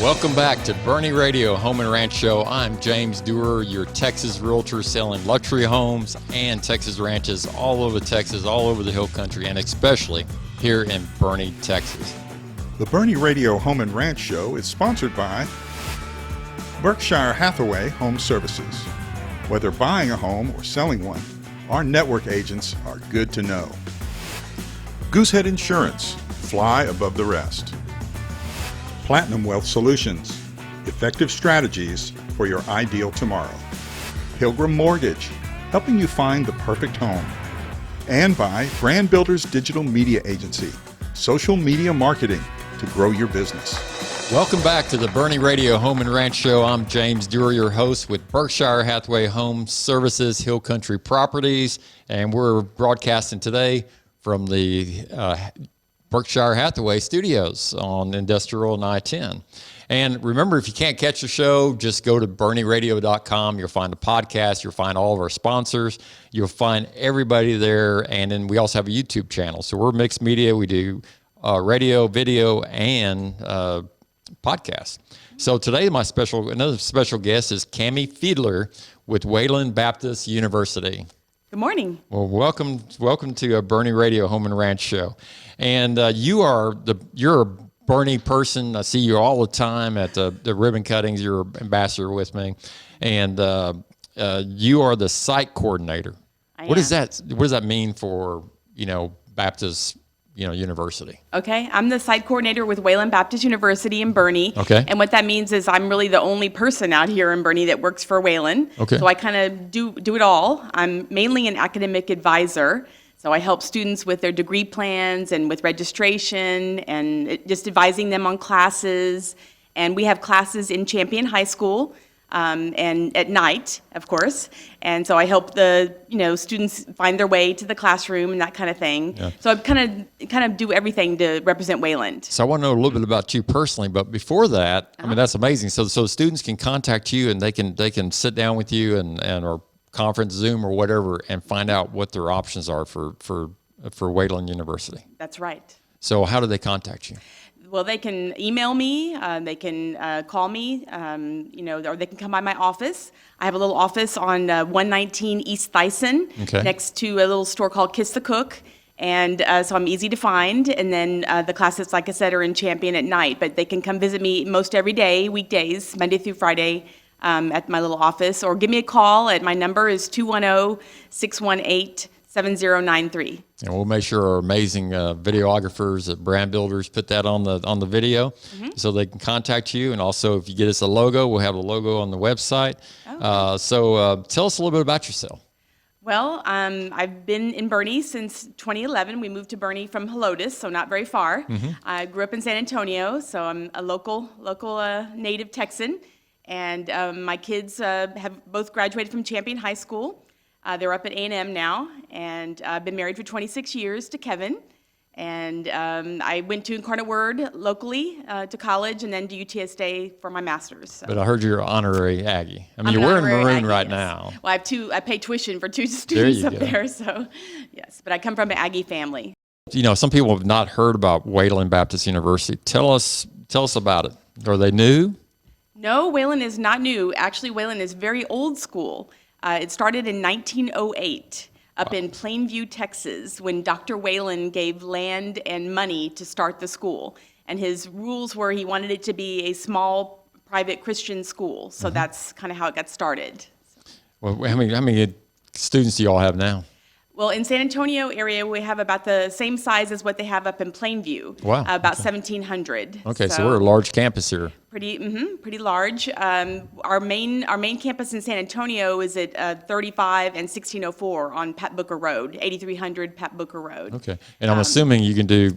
Welcome back to Boerne Radio Home and Ranch Show. I'm James Duerr, your Texas realtor selling luxury homes and Texas ranches all over Texas, all over the hill country, and especially here in Boerne, Texas. The Boerne Radio Home and Ranch Show is sponsored by Berkshire Hathaway Home Services. Whether buying a home or selling one, our network agents are good to know. Goosehead Insurance, fly above the rest. Platinum Wealth Solutions, effective strategies for your ideal tomorrow. Pilgrim Mortgage, helping you find the perfect home. And by Brand Builders Digital Media Agency, social media marketing to grow your business. Welcome back to the Boerne Radio Home and Ranch Show. I'm James Duerr, your host with Berkshire Hathaway Home Services, Hill Country Properties, and we're broadcasting today from the Berkshire Hathaway Studios on Industrial and I-10. And remember, if you can't catch the show, just go to BoerneRadio.com. You'll find the podcast. You'll find all of our sponsors. You'll find everybody there. And then we also have a YouTube channel. So we're mixed media. We do radio, video, and podcast. So today, another special guest is Cammie Fiedler with Wayland Baptist University. Good morning. Well, welcome to a Boerne Radio Home and Ranch Show. And you're a Boerne person. I see you all the time at the ribbon cuttings. You're an ambassador with me, and you are the site coordinator. What does that mean for Baptist University? Okay, I'm the site coordinator with Wayland Baptist University in Boerne. Okay. And what that means is I'm really the only person out here in Boerne that works for Wayland. Okay. So I kind of do it all. I'm mainly an academic advisor. So I help students with their degree plans and with registration and just advising them on classes. And we have classes in Champion High School and at night, of course. And so I help the students find their way to the classroom and that kind of thing. Yeah. So I kind of do everything to represent Wayland. So I want to know a little bit about you personally, but before that, I mean, that's amazing. So students can contact you and they can sit down with you and or conference, Zoom, or whatever, and find out what their options are for Wayland University. That's right. So how do they contact you? Well, they can email me, they can call me, or they can come by my office. I have a little office on 119 East Thyssen, next to a little store called Kiss the Cook. And so I'm easy to find. And then the classes, like I said, are in Champion at night. But they can come visit me most every day, weekdays, Monday through Friday, at my little office. Or give me a call. My number is 210-618-7093. And we'll make sure our amazing videographers at Brand Builders put that on the video, so they can contact you. And also, if you get us a logo, we'll have a logo on the website. So tell us a little bit about yourself. Well, I've been in Boerne since 2011. We moved to Boerne from Helotes, so not very far. I grew up in San Antonio, so I'm a local native Texan. And my kids have both graduated from Champion High School. They're up at A&M now, and I've been married for 26 years to Kevin. And I went to Incarnate Word locally to college, and then to UTSA for my master's. So. But I heard you're honorary Aggie. I mean, you're wearing maroon Aggie, right now. Well, I pay tuition for two students up there, so yes. But I come from an Aggie family. Some people have not heard about Wayland Baptist University. Tell us about it. Are they new? No, Wayland is not new. Actually, Wayland is very old school. It started in 1908 up in Plainview, Texas, when Dr. Wayland gave land and money to start the school. And his rules were he wanted it to be a small private Christian school. So that's kind of how it got started. Well, how many students do you all have now? Well, in San Antonio area, we have about the same size as what they have up in Plainview. Wow. About 1,700. Okay, so we're a large campus here. Pretty large. Our main campus in San Antonio is at 35 and 1604 on Pat Booker Road, 8300 Pat Booker Road. Okay, and I'm assuming you can do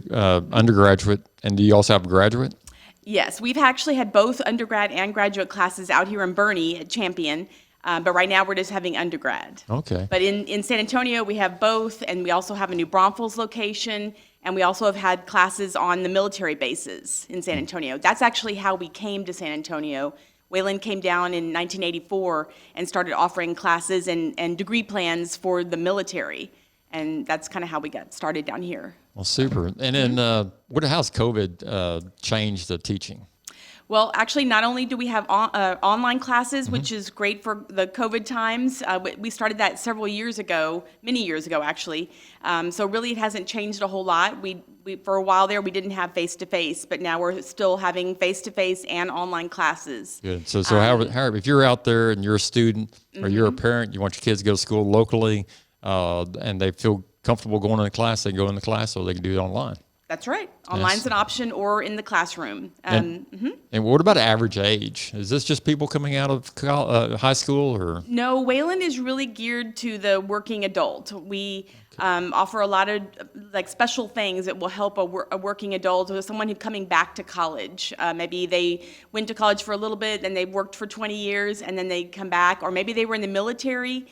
undergraduate, and do you also have a graduate? Yes, we've actually had both undergrad and graduate classes out here in Boerne at Champion. But right now we're just having undergrad. Okay. But in San Antonio we have both, and we also have a New Braunfels location, and we also have had classes on the military bases in San Antonio. That's actually how we came to San Antonio. Wayland came down in 1984 and started offering classes and degree plans for the military. And that's kind of how we got started down here. Well, super. And then how's COVID changed the teaching? Well, actually, not only do we have online classes, which is great for the COVID times. We started that several years ago, many years ago, actually. So really, it hasn't changed a whole lot. We for a while there, we didn't have face-to-face, but now we're still having face-to-face and online classes. Good. So Howard, if you're out there and you're a student or you're a parent, you want your kids to go to school locally, and they feel comfortable going to class, they can go in the class, or they can do it online. That's right. Online's an option, or in the classroom. And what about average age? Is this just people coming out of high school, or? No, Wayland is really geared to the working adult. We offer a lot of special things that will help a working adult, or someone who's coming back to college. Maybe they went to college for a little bit, and they worked for 20 years, and then they come back, or maybe they were in the military.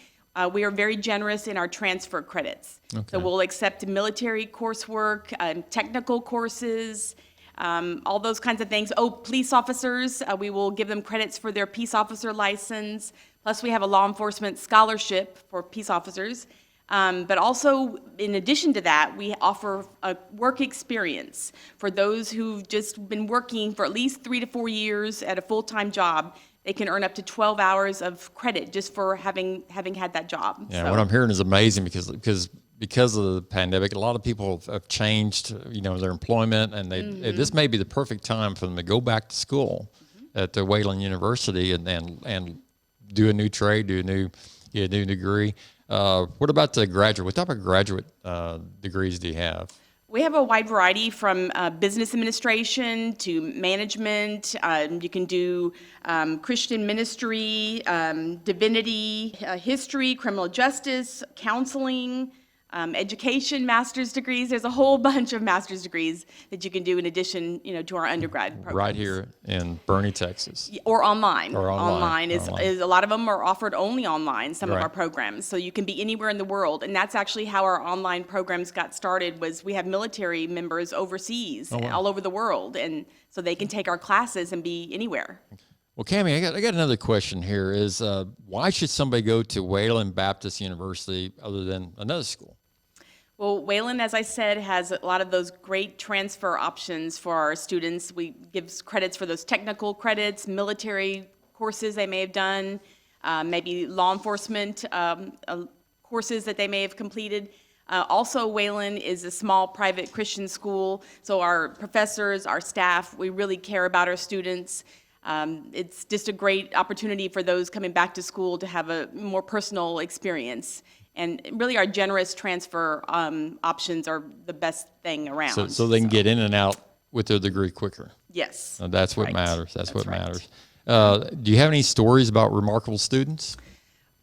We are very generous in our transfer credits. Okay. So we'll accept military coursework, technical courses, all those kinds of things. Oh, police officers, we will give them credits for their peace officer license. Plus, we have a law enforcement scholarship for peace officers. But also, in addition to that, we offer a work experience for those who've just been working for at least 3 to 4 years at a full-time job. They can earn up to 12 hours of credit just for having had that job. Yeah, so what I'm hearing is amazing because of the pandemic, a lot of people have changed, their employment, and this may be the perfect time for them to go back to school at the Wayland University and do a new trade, do a new degree. What about the graduate? What type of graduate degrees do you have? We have a wide variety from business administration to management. You can do Christian ministry, divinity, history, criminal justice, counseling, education, master's degrees. There's a whole bunch of master's degrees that you can do in addition, to our undergrad programs. Right here in Boerne, Texas. Or online. Online is a lot of them are offered only online, some of our programs. So you can be anywhere in the world. And that's actually how our online programs got started, was we have military members overseas, all over the world. And so they can take our classes and be anywhere. Well, Cammie, I got another question here. Is why should somebody go to Wayland Baptist University other than another school? Well, Wayland, as I said, has a lot of those great transfer options for our students. We give credits for those technical credits, military courses they may have done, maybe law enforcement courses that they may have completed. Also, Wayland is a small private Christian school, so our professors, our staff, we really care about our students. It's just a great opportunity for those coming back to school to have a more personal experience. And really, our generous transfer options are the best thing around. So they can get in and out with their degree quicker. Yes. That's what matters. That's what matters. Do you have any stories about remarkable students?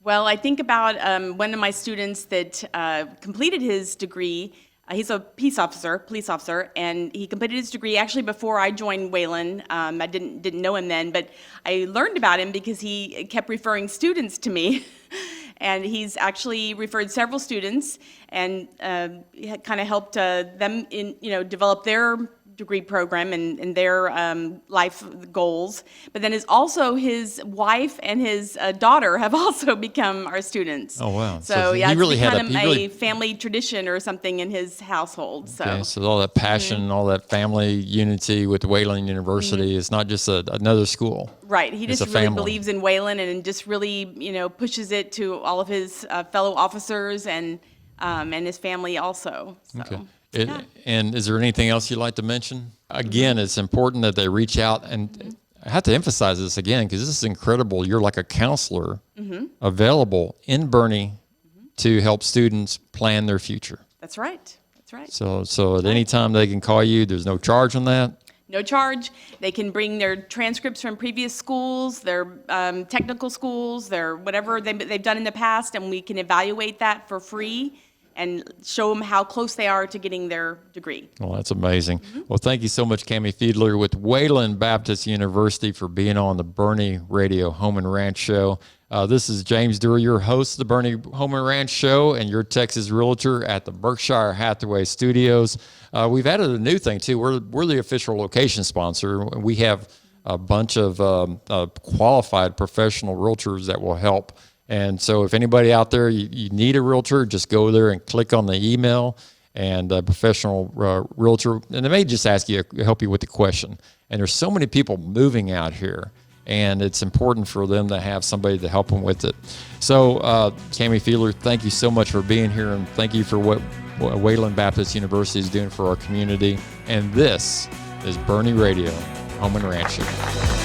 Well, I think about one of my students that completed his degree. He's a police officer, and he completed his degree actually before I joined Wayland. I didn't know him then, but I learned about him because he kept referring students to me. And he's actually referred several students and kind of helped them develop their degree program and their life goals. But then also his wife and his daughter have also become our students. Oh, wow. So yeah, it's become a family tradition or something in his household. So all that passion, all that family unity with Wayland University is not just another school. Right. He just really believes in Wayland and just really, pushes it to all of his fellow officers and his family also. So. Okay. And is there anything else you'd like to mention? Again, it's important that they reach out, and I have to emphasize this again because this is incredible. You're like a counselor available in Boerne to help students plan their future. That's right. That's right. So at any time they can call you. There's no charge on that. No charge. They can bring their transcripts from previous schools, their technical schools, their whatever they've done in the past, and we can evaluate that for free and show them how close they are to getting their degree. Well, that's amazing. Well, thank you so much, Cammie Fiedler with Wayland Baptist University, for being on the Boerne Radio Home and Ranch Show. This is James Duerr, your host of the Boerne Home and Ranch Show, and your Texas Realtor at the Berkshire Hathaway Studios. We've added a new thing, too. We're the official location sponsor. We have a bunch of qualified professional realtors that will help. And so if anybody out there, you need a realtor, just go there and click on the email, and a professional realtor, and they may just help you with the question. And there's so many people moving out here, and it's important for them to have somebody to help them with it. So, Tammy Fiedler, thank you so much for being here, and thank you for what Wayland Baptist University is doing for our community. And this is Boerne Radio, Home and Ranch Show.